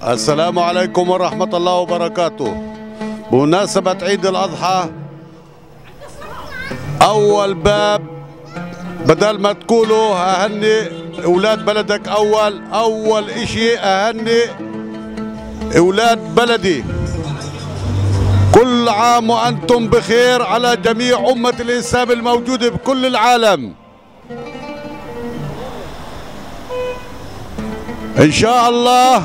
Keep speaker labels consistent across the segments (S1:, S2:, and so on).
S1: السلام عليكم ورحمة الله وبركاته. بمناسبة عيد الأضحى، أول باب بدل ما تقولوا أهني أولاد بلدك، أول إشي أهني أولاد بلدي. كل عام وأنتم بخير على جميع أمة الإسلام الموجودة بكل العالم. إن شاء الله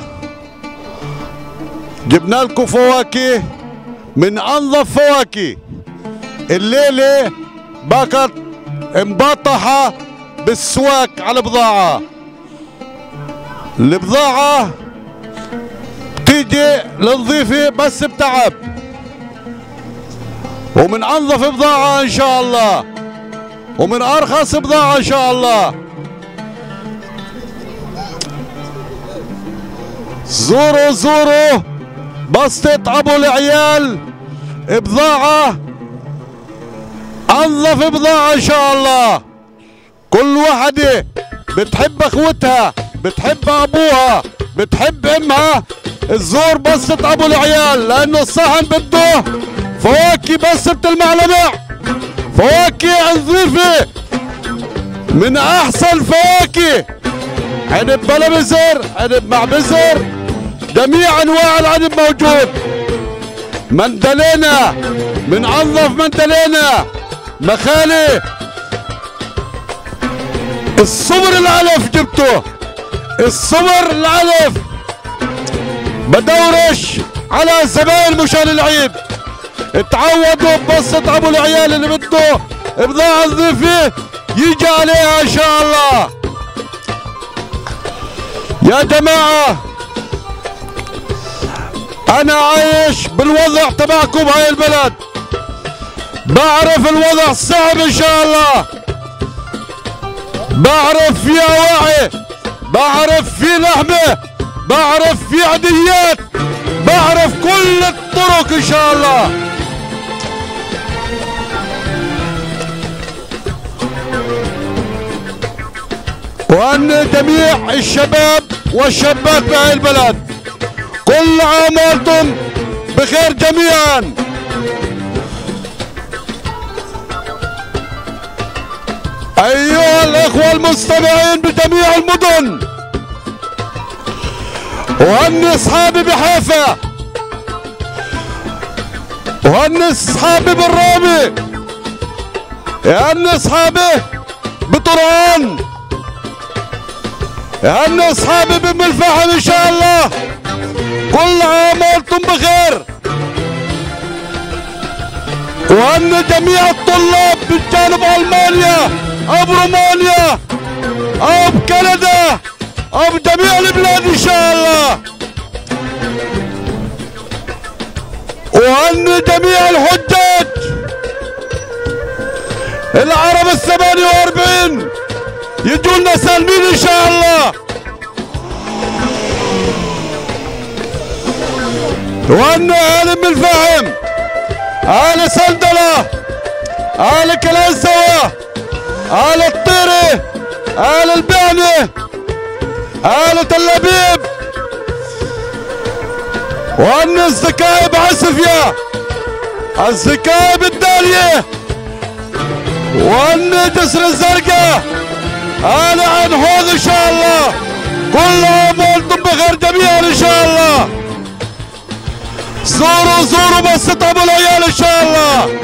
S1: جبنا لكم فواكه من أنظف فواكه. الليلة باكت مبطحة بالسواك على البضاعة. البضاعة بتيجي للضيفة بس بتعب، ومن أنظف بضاعة إن شاء الله، ومن أرخص بضاعة إن شاء الله. زوروا بسطة أبو العيال، بضاعة أنظف بضاعة إن شاء الله. كل وحدة بتحب أخوتها، بتحب أبوها، بتحب أمها، تزور بسطة أبو العيال، لأنه الصحن بده فواكه بسطة المعلمع، فواكه نظيفة من أحسن فواكه. عنب بلا بزر، عنب مع بزر، جميع أنواع العنب موجود. مندلينا من أنظف مندلينا، مخالي الصبر العلف جبته، الصبر العلف. بدورش على زباين مشان العيد، اتعودوا ببسط ابو العيال اللي بده بضاعة نظيفة يجي عليها ان شاء الله. يا جماعة انا عايش بالوضع تبعكم بهاي البلد، بعرف الوضع صعب ان شاء الله، بعرف فيها وعي، بعرف في لحمة، بعرف في عديات، بعرف كل الطرق ان شاء الله. وأن جميع الشباب والشابات بهاي البلد كل عام وانتم بخير جميعا. أيها الإخوة المستمعين بجميع المدن، وهني أصحابي بحيفا، وهني أصحابي بالرامي، وهني أصحابي بطرعان، وهني أصحابي بأم الفحم إن شاء الله. كل عام وأنتم بخير. وهني جميع الطلاب بجانب ألمانيا أو رومانيا أو بكندا أو بجميع البلاد إن شاء الله. وهني جميع الحجاج العرب ال48 يجوا لنا سالمين إن شاء الله. وهني أهل أم الفحم، أهل سندلة، أهل كلانسوة، أهل الطيري، أهل البعنة، أهل تل أبيب، وهن الزكايب عسفية، الزكايب الدالية، وهن جسر الزرقاء، أهل عين حوض إن شاء الله. كل عام وأنتم بخير جميعا إن شاء الله. زوروا بسطة أبو العيال إن شاء الله.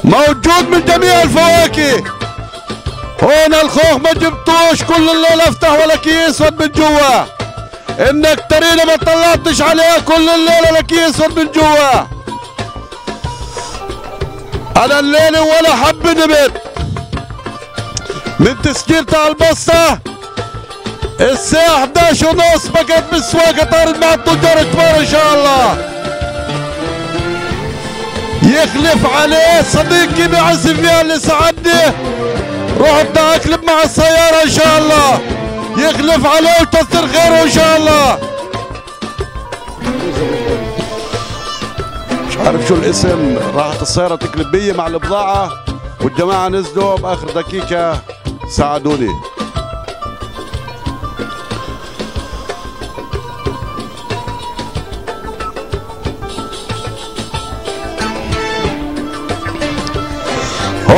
S1: موجود من جميع الفواكه. هون الخوخ ما جبتوش كل الليل افتح ولا كيس ود من جوا. انك ترينا ما طلعتش عليها كل الليل ولا كيس ود من جوا. انا الليله ولا حب نبت من تسجيل تاع البسطة. الساعة 11:30 بقت بالسواقة طارت مع التجار كبار ان شاء الله. يخلف عليه صديقي بعزف فيها اللي ساعدني، رحت اكلب مع السيارة ان شاء الله. يخلف عليه ويكثر خيره ان شاء الله. مش عارف شو الاسم، راحت السيارة تكلب بي مع البضاعة والجماعة نزلوا باخر دقيقة ساعدوني.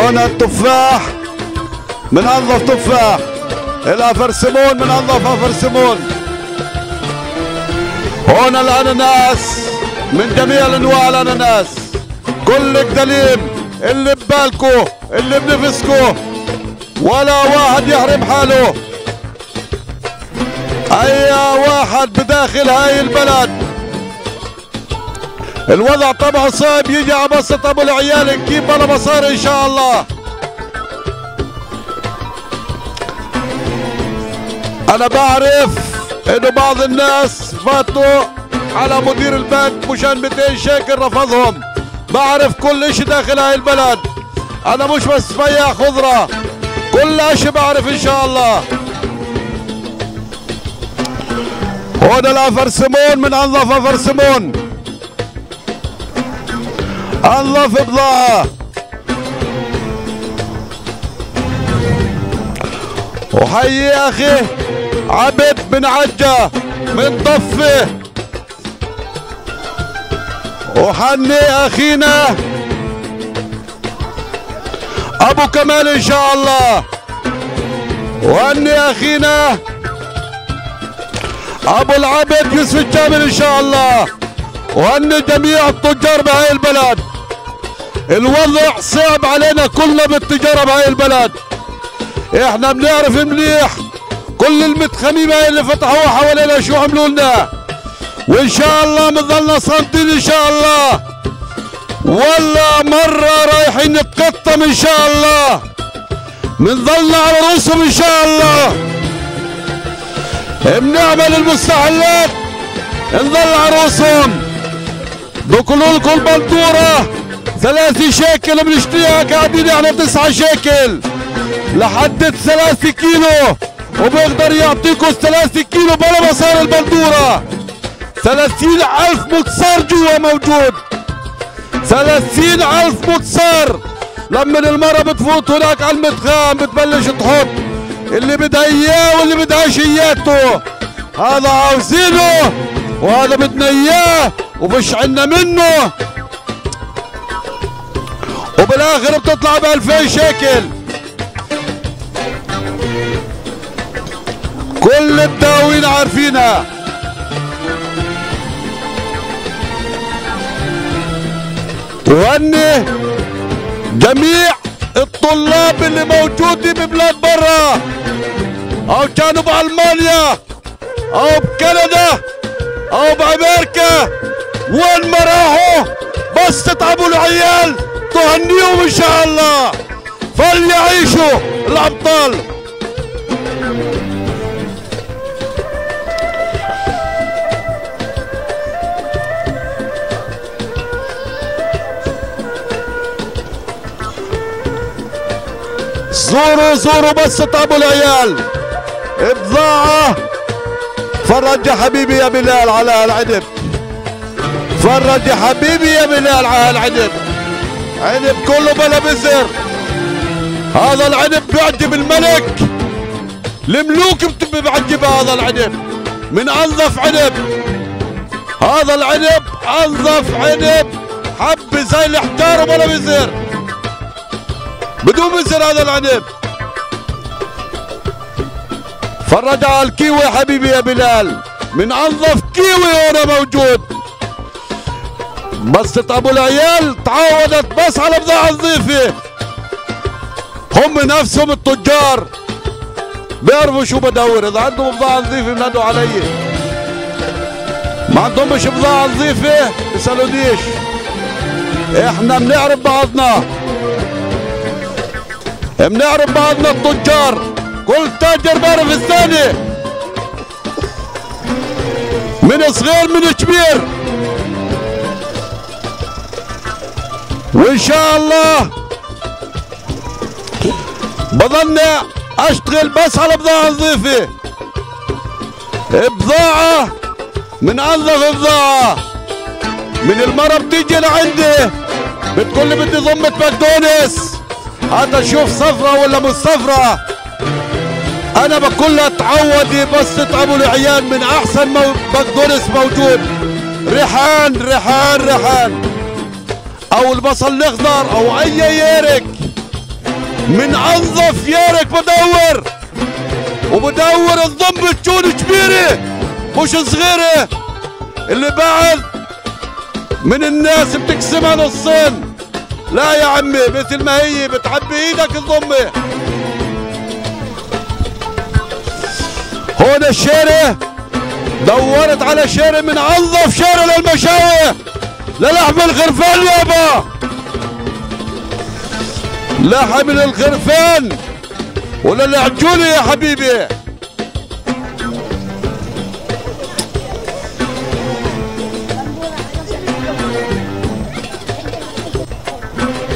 S1: هنا التفاح من انظف تفاح، الافرسمون من انظف افرسمون، هنا الاناناس من جميع انواع الاناناس، كل الدليم اللي ببالكو اللي بنفسكو ولا واحد يحرم حاله. اي واحد بداخل هاي البلد الوضع طبعا صعب، يجي على بسط ابو العيال نجيب بلا مصاري ان شاء الله. انا بعرف انه بعض الناس فاتوا على مدير البنك مشان 200 شيكل رفضهم، بعرف كل اشي داخل هاي البلد، انا مش بس بياع خضرة، كل اشي بعرف ان شاء الله. هون الافرسمون من انظف افرسمون، انظف بضاعة، وحيي اخي عبد من عجة من ضفة، وحني اخينا ابو كمال ان شاء الله، وهني اخينا ابو العبد يوسف الجامل ان شاء الله، وهني جميع التجار بهاي البلد. الوضع صعب علينا كلنا بالتجارة بهاي البلد، احنا بنعرف مليح كل المتخميم هاي اللي فتحوها حوالينا شو عملوا لنا، وان شاء الله بنضلنا صامتين ان شاء الله، ولا مرة رايحين نتقطم ان شاء الله، بنضلنا على رؤوسهم ان شاء الله، بنعمل المستحلات نضل على رؤوسهم. بقولوا لكم البندورة 3 شيكل بنشتريها، قاعدين احنا 9 شيكل لحد 3 كيلو، وبيقدر يعطيكم 3 كيلو بلا مصاري البندورة. 30,000 متصار جوا موجود، 30,000 متصار. لما المرة بتفوت هناك على المدخان بتبلش تحط اللي بدها اياه واللي بدهاش اياته، هذا عاوزينه وهذا بدنا اياه وفش عنا منه، وبالاخر بتطلع ب2000 شيكل. كل الدواوين عارفينها. وهني جميع الطلاب اللي موجودين ببلاد برا او كانوا بالمانيا او بكندا او بامريكا، وين ما راحوا بس تتعبوا العيال تهنيهم ان شاء الله، فليعيشوا الابطال. زوروا بس تتعبوا العيال. بضاعة فرج يا حبيبي يا بلال على العنب، فرج يا حبيبي يا بلال على العنب، عنب كله بلا بزر. هذا العنب بيعجب الملك، الملوك بيعجبها هذا العنب، من انظف عنب. هذا العنب انظف عنب، حب زي الحجار وبلا بزر، بدون بزر هذا العنب. فرج على الكيوي يا حبيبي يا بلال، من انظف كيوي هنا موجود. بس ابو العيال تعودت بس على بضاعة نظيفة، هم نفسهم التجار بيعرفوا شو بدور، اذا عندهم بضاعة نظيفة بنادوا علي، ما عندهمش بضاعة نظيفة بيسألونيش. احنا بنعرف بعضنا، بنعرف بعضنا التجار، كل تاجر بيعرف الثاني، من صغير من كبير. وان شاء الله بضلني اشتغل بس على بضاعة نظيفة، بضاعة من انظف بضاعة. من المرة بتيجي لعندي بتقول لي بدي ضمة ماكدونالدز، هذا شوف صفرة ولا مش صفرة، انا بقول لها تعودي بس تتعبوا العيال من احسن ماكدونالدز موجود، ريحان او البصل الاخضر او اي يارك، من انظف يارك بدور، وبدور الضم تكون كبيره مش صغيره، اللي بعد من الناس بتقسمها نصين. لا يا عمي، مثل ما هي بتعبي ايدك الضمه. هون الشارع دورت على شارع من انظف شارع للمشاوي للحم الخرفان يابا، لحم الخرفان وللعجولي يا حبيبي.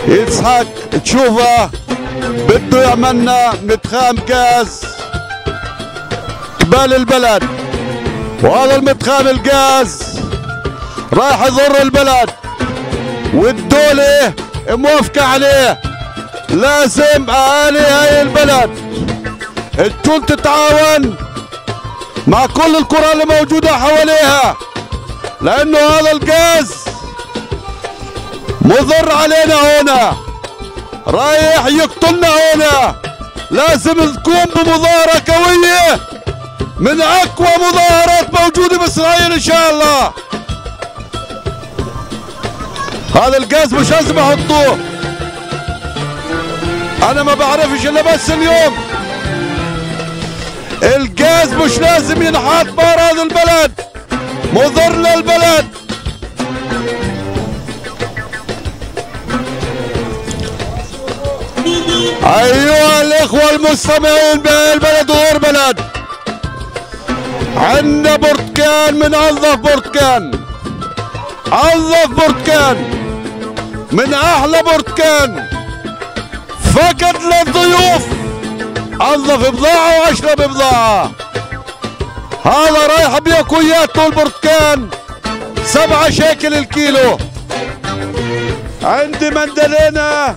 S1: يضحك تشوفه بده يعملنا متخام غاز قبال البلد، وهذا المتخام الغاز راح يضر البلد والدولة موافقة عليه. لازم اهالي هاي البلد تكون تتعاون مع كل القرى اللي موجودة حواليها، لانه هذا الغاز مضر علينا هنا، رايح يقتلنا هنا. لازم تكون بمظاهرة قوية من اقوى مظاهرات موجودة باسرائيل ان شاء الله. هذا الغاز مش لازم احطوه، انا ما بعرفش الا بس اليوم الغاز مش لازم ينحط بار هذا البلد، مضر للبلد. ايها الاخوة المستمعين بهاي البلد وغير بلد، عندنا برتقان من انظف برتقان، انظف برتقان من احلى برتقان فقط للضيوف، انظف بضاعة واشرب بضاعة. هذا رايح بياكويات طول برتقان 7 شيكل الكيلو. عندي مندلينا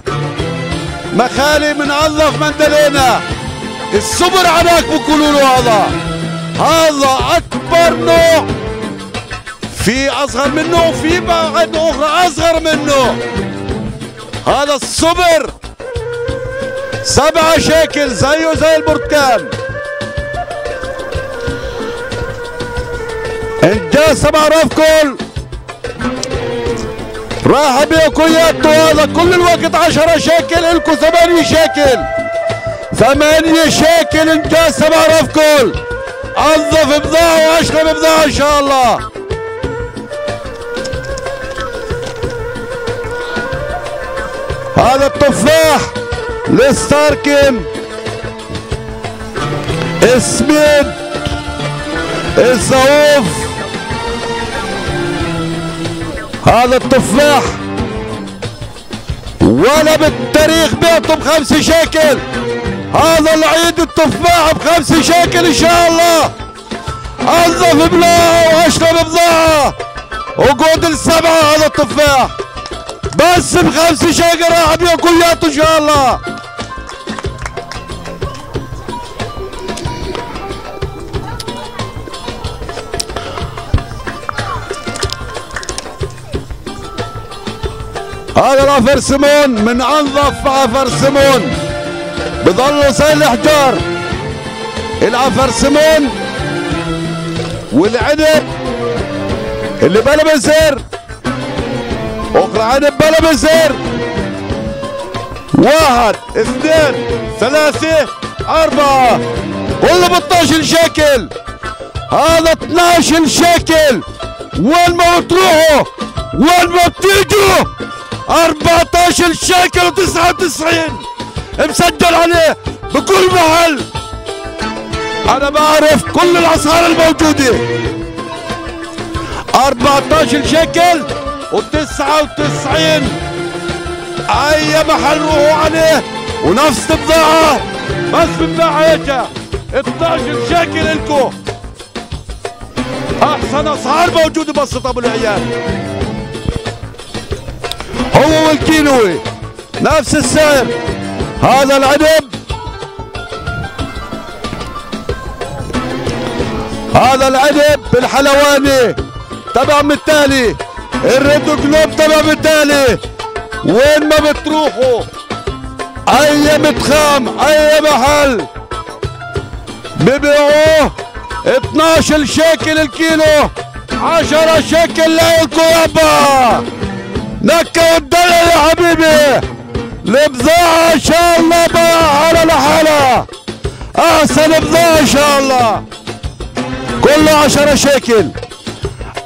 S1: مخالي من انظف مندلينا، السوبر عناك بقولوا له هذا اكبر نوع، في اصغر منه وفي بعد اخرى اصغر منه. هذا السوبر 7 شيكل زيه زي البرتقال. انجاز 7 رفكل راح بياكوياته، هذا كل الوقت 10 شيكل، الكو 8 شيكل، 8 شيكل انجاز 7 رفكل. انظف بضاعة واشرب بضاعة ان شاء الله. هذا التفاح الستاركن اسمد الزعوف، هذا التفاح ولا بالتاريخ بيعطوا ب5 شيكل. هذا العيد التفاح ب5 شيكل ان شاء الله. انظف بضاعة واشرب بضاعة وقود ال7. هذا التفاح بس ب5 شيكل راح بياكوياته ان شاء الله. هذا الافرسمون من انظف افرسمون، بضلوا زي الحجار. الافرسمون والعنب اللي بلا بزر، اخرى عنب بلا بزر، 1 2 3 4 كله ب 12 شيكل. هذا 12 شيكل، وين ما بتروحوا وين ما بتيجوا 14 شيكل و99 مسجل عليه بكل محل. انا بعرف كل الاسعار الموجوده، 14 شيكل و99 اي محل روحوا عليه ونفس البضاعه، بس بتباع هيك 12 شيكل الكو. احسن اسعار موجوده بس ابو العيال. هو والكيلوي نفس السعر. هذا العنب، هذا العنب بالحلواني تبع متالي، الريد جلوب تبع متالي. وين ما بتروحوا اي متخام اي محل ببيعوه 12 شيكل الكيلو، 10 شيكل لكم يابا. نكة والدلع يا حبيبي. البضاعة ان شاء الله بقى حالة لحالة، احسن بضاعة ان شاء الله. كله 10 شيكل.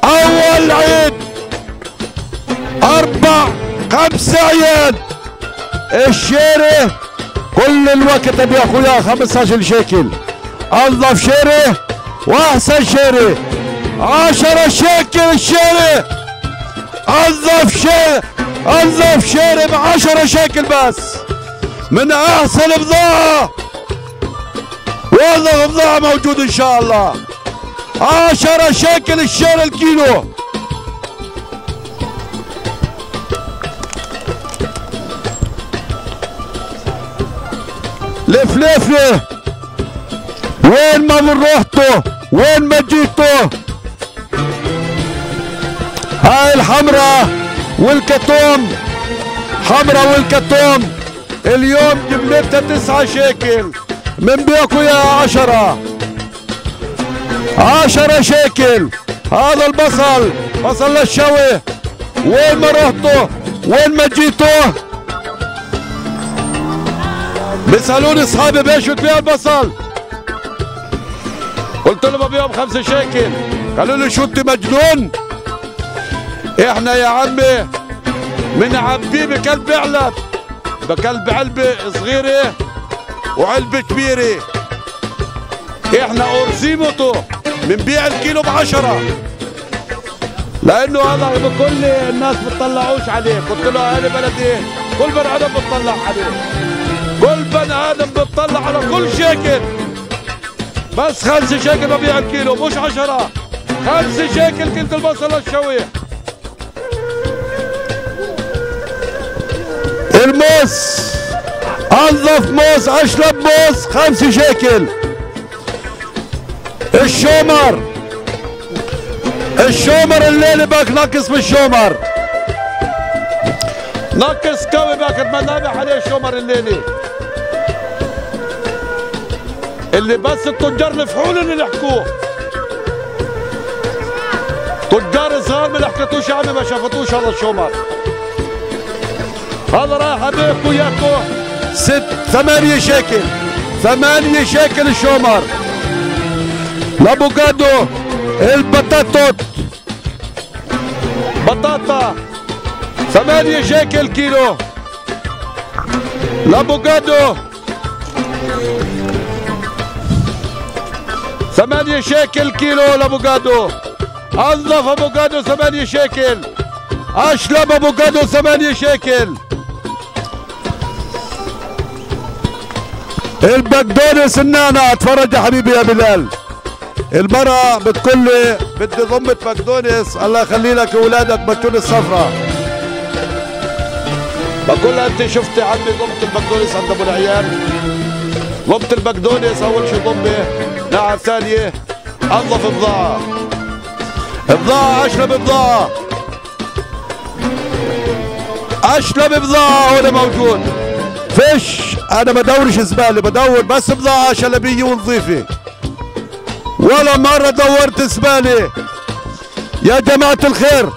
S1: اول عيد 4-5 عياد الشيري كل الوقت ابي اخويا 15 شيكل. انظف شيري واحسن شيري 10 شيكل الشيري. انظف شيري ب10 شيكل بس، من احسن بضاعة. والله بضاعة موجود ان شاء الله. 10 شيكل الشيري الكيلو. لفلفله وين ما بنروحتوا وين ما جيتوا. هاي الحمراء والكتوم، حمراء والكتوم اليوم جملتها 9 شيكل، من بيكوا يا 10 شيكل. هذا البصل بصل للشوي، وين ما رحتوا وين ما جيتوا. بيسألوني اصحابي بيش بتبيع البصل؟ قلت لهم ببيعهم 5 شيكل. قالوا لي شو انت مجنون؟ احنا يا عمي بنعبيه بكلب علب، بكلب علبة صغيرة وعلبة كبيرة. احنا اورزيمته بنبيع الكيلو ب10، لانه هذا بكل الناس بتطلعوش عليه. قلت له اهل بلدي كل بني ادم بتطلع عليه، كل بني ادم بتطلع على كل شيكل. بس 5 شيكل ببيع الكيلو مش 10. 5 شيكل كيلو البصل الشوي. الموز انظف موز اشلب موز 5 شيكل. الشومر الليلي باك نقص بالشومر، نقص قوي باك بنابح عليه الشومر الليلي، اللي بس التجار الفحول اللي يحكوه. تجار صغار ما حكيتوش يا عمي، ما شافتوش هذا الشومر. هذا رايح ابيكوا وياكوا 8 شيكل. 8 شيكل الشومر. الافوكادو البطاطا 8 شيكل كيلو. الافوكادو 8 شيكل كيلو. الافوكادو انظف افوكادو 8 شيكل. اشلب افوكادو 8 شيكل. البقدونس النانا اتفرج يا حبيبي يا بلال. المرأة بتقول لي بدي ضمة بقدونس، الله يخلي لك اولادك بتونس صفراء. بقول لها انت شفتي عمي ضمة البقدونس عند ابو العيال؟ ضمة البقدونس اول شي ضمة، نعم ثانية انظف بضاعة. اشلب بضاعة، اشلب بضاعة هنا موجود. فيش انا بدورش زبالة، بدور بس بضاعة شلبية ونظيفة. ولا مرة دورت زبالة يا جماعة الخير.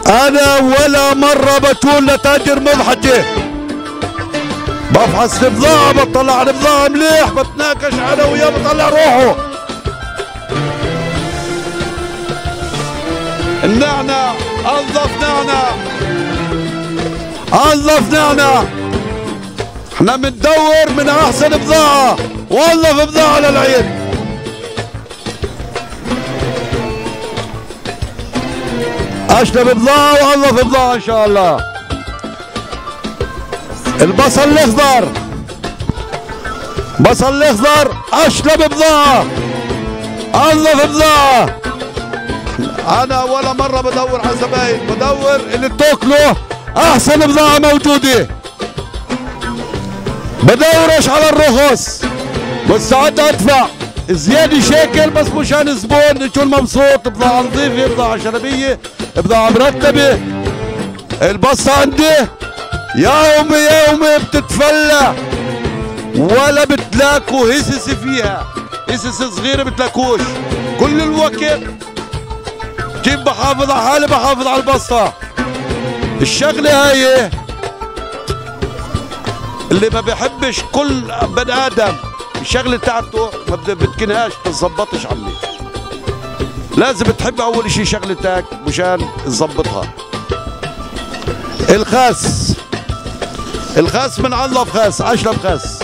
S1: انا ولا مرة بتقول لتاجر مضحكة. بفحص البضاعة، بطلع على البضاعة مليح، بتناقش انا وياه بطلع روحه. النعنع انظف نعنع. احنا بندور من احسن بضاعة وانظف بضاعة للعيد. اشلب بضاعة وانظف بضاعة ان شاء الله. البصل الاخضر اشلب بضاعة انظف بضاعة. انا ولا مرة بدور على زباين، بدور اللي تاكله احسن بضاعة موجودة. بدورش على الرخص، بس ساعات ادفع زيادة شيكل بس مشان الزبون يكون مبسوط. بضاعة نظيفة، بضاعة شلبية، بضاعة مرتبة. البصة عندي يومي يومي بتتفلى ولا بتلاقوا هسس فيها، هسس صغيرة بتلاقوش. كل الوقت كيف بحافظ على حالي بحافظ على البسطة. الشغلة هاي اللي ما بيحبش كل بني آدم الشغلة تاعته ما بتكنهاش تظبطش عمي. لازم تحب أول شي شغلتك مشان تظبطها. الخس من انظف خس، اشرب خس،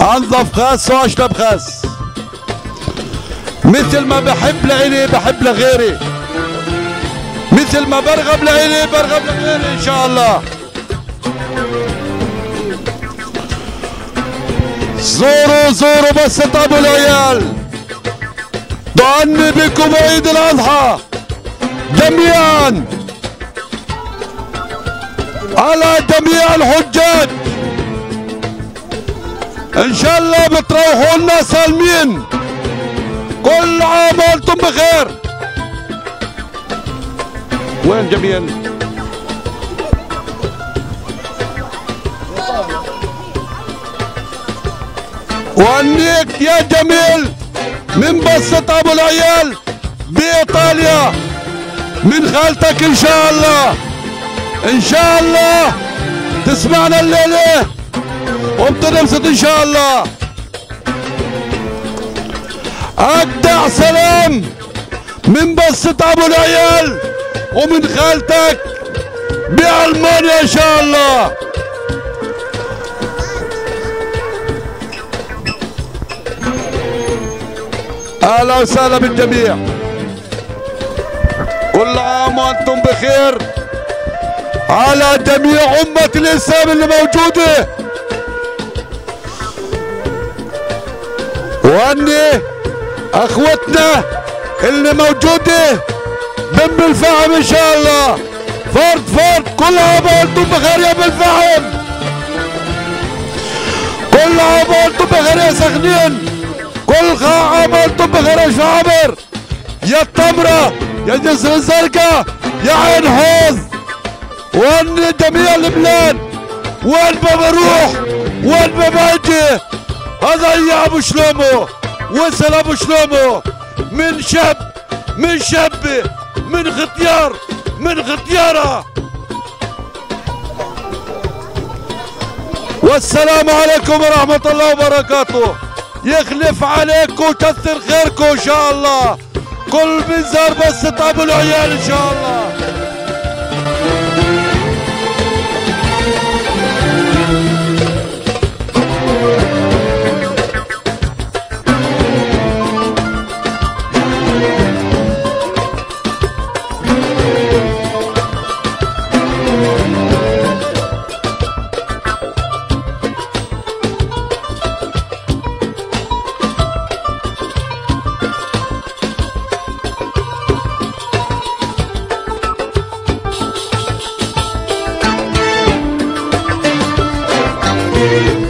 S1: انظف خس واشرب خس. مثل ما بحب لإلي بحب لغيري، مثل ما برغب لإلي برغب لغيري ان شاء الله. زوروا بس ابو العيال. دعني بكم عيد الاضحى جميعا على جميع الحجاج. ان شاء الله بتروحوا لنا سالمين. كل عام وانتم بخير. وين جميل؟ وانيك يا جميل من بسط ابو العيال بايطاليا من خالتك ان شاء الله. ان شاء الله تسمعنا الليله وبتنبسط ان شاء الله. اجدع سلام من بسط ابو العيال ومن خالتك بألمانيا ان شاء الله. اهلا وسهلا بالجميع. كل عام وانتم بخير على جميع أمة الإسلام اللي موجودة. وأني أخوتنا اللي موجودة من بالفحم إن شاء الله. فرد كل عام وانتم بخير يا بالفحم. كل عام وانتم بخير يا سخنين. كل عام وانتم بخير يا شعبر، يا التمرة، يا جسر الزرقاء، يا عين حوض. وان جميع البلاد وين ما بروح وين ما باجي هذا يا ابو شلومو وصل ابو شلومو من شاب من شابه من ختيار من ختياره. والسلام عليكم ورحمه الله وبركاته. يخلف عليكم ويكثر خيركم ان شاء الله. كل منزار بس ابو العيال ان شاء الله.
S2: Thank you.